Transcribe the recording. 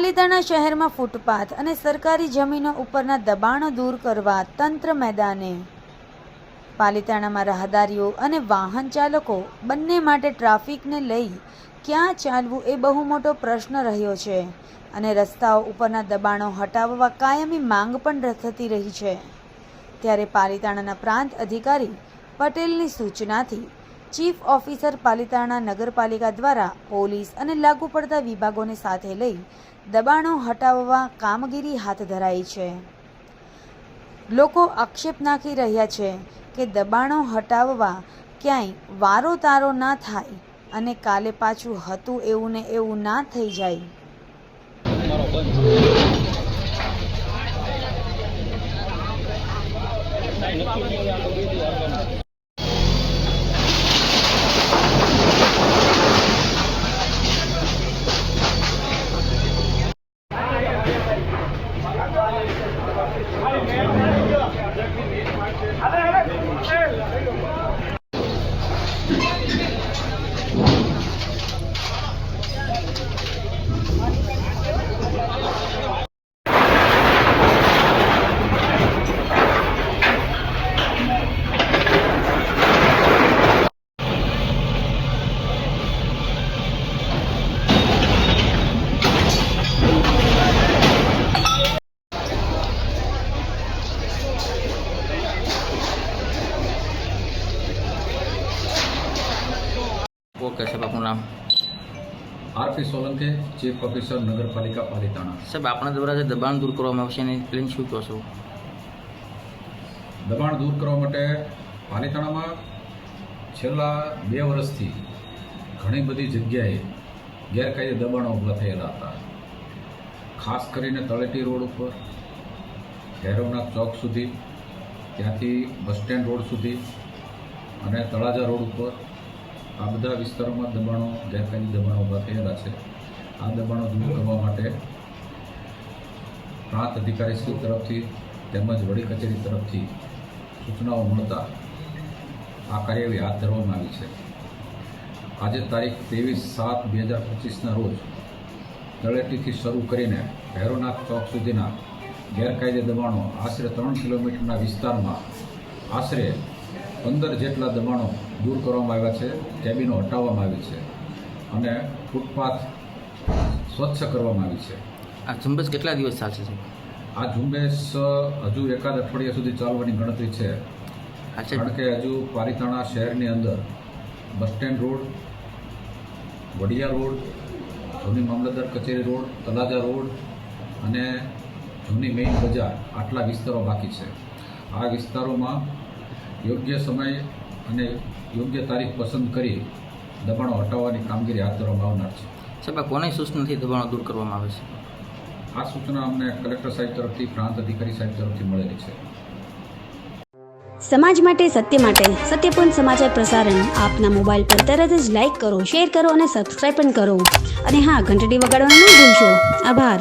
પાલિતાણા શહેરમાં ફૂટપાથ અને સરકારી જમીનો ઉપરના દબાણો દૂર કરવા તંત્ર મેદાને। પાલિતાણામાં રાહદારીઓ અને વાહન ચાલકો બંને માટે ટ્રાફિકને લઈ ક્યાં ચાલવું એ બહુ મોટો પ્રશ્ન રહ્યો છે અને રસ્તાઓ ઉપરના દબાણો હટાવવા કાયમી માંગ પણ થતી રહી છે। ત્યારે પાલિતાણાના પ્રાંત અધિકારી પટેલની સૂચનાથી ચીફ ઓફિસર પાલિતાણા નગરપાલિકા દ્વારા પોલીસ અને લાગુ પડતા વિભાગોને સાથે લઈ દબાણો હટાવવા કામગીરી હાથ ધરાઈ છે। લોકો આક્ષેપ નાખી રહ્યા છે કે દબાણો હટાવવા ક્યાંય વારો તારો ના થાય અને કાલે પાછું હતું એવું ને એવું ના થઈ જાય। ओके साहब, आपનું નામ? आरपी सोलंकी, चीफ ऑफिसर नगरपालिका पालिताણા। साहब, આપણા દ્વારા જે દબાણ દૂર કરવામાં આવશે એની પ્લેન શું કહો છો? દબાણ દૂર કરવા માટે પાલિતાણામાં છેલ્લા 2 વર્ષથી ઘણી બધી જગ્યાએ ગેરકાયદે દબાણો ઊભા થયેલા હતા। ખાસ કરીને તળેટી રોડ ઉપર, ભૈરવનાથ ચોક સુધી, ત્યાંથી બસ સ્ટેન્ડ રોડ સુધી અને તળાજા રોડ ઉપર આ બધા વિસ્તારોમાં દબાણો, ગેરકાયદે દબાણો ઊભા થયેલા છે। આ દબાણો દૂર કરવા માટે પ્રાંત અધિકારીશ્રી તરફથી તેમજ વડી કચેરી તરફથી સૂચનાઓ મળતા આ કાર્યવાહી હાથ ધરવામાં આવી છે। આજે તારીખ 23/7/2025ના રોજ તળેટીથી શરૂ કરીને ભૈરવનાથ ચોક સુધીના ગેરકાયદે દબાણો આશરે 3 કિલોમીટરના વિસ્તારમાં આશરે 15 જેટલા દબાણો દૂર કરવામાં આવ્યા છે, કેબિનો હટાવવામાં આવી છે અને ફૂટપાથ સ્વચ્છ કરવામાં આવી છે। આ ઝુંબેશ કેટલા દિવસ ચાલશે સાહેબ? આ ઝુંબેશ હજુ એકાદ અઠવાડિયા સુધી ચાલવાની ગણતરી છે, કારણ કે હજુ પાલિતાણા શહેરની અંદર bus stand road, Vadiya road, જૂની મામલતદાર કચેરી રોડ, તલાજા રોડ અને જૂની મેઇન બજાર આટલા વિસ્તારો બાકી છે। આ વિસ્તારોમાં યોગ્ય સમય અને યોગ્ય તારીખ પસંદ કરી દબાણો હટાવવાની કામગીરી હાથ ધરવામાં આવનાર છે। સાહેબ, કોની સૂચનાથી દબાણો દૂર કરવામાં આવે છે? આ સૂચના અમને કલેક્ટર સાહેબ તરફથી, પ્રાંત અધિકારી સાહેબ તરફથી મળેલી છે। સમાજ માટે, સત્ય માટે, સત્યપૂર્ણ સમાચાર પ્રસારણ આપના મોબાઈલ પર તરત જ લાઈક કરો, શેર કરો અને સબસ્ક્રાઈબ પણ કરો અને હા, ઘંટડી વગાડવાનું ન ભૂલશો। આભાર।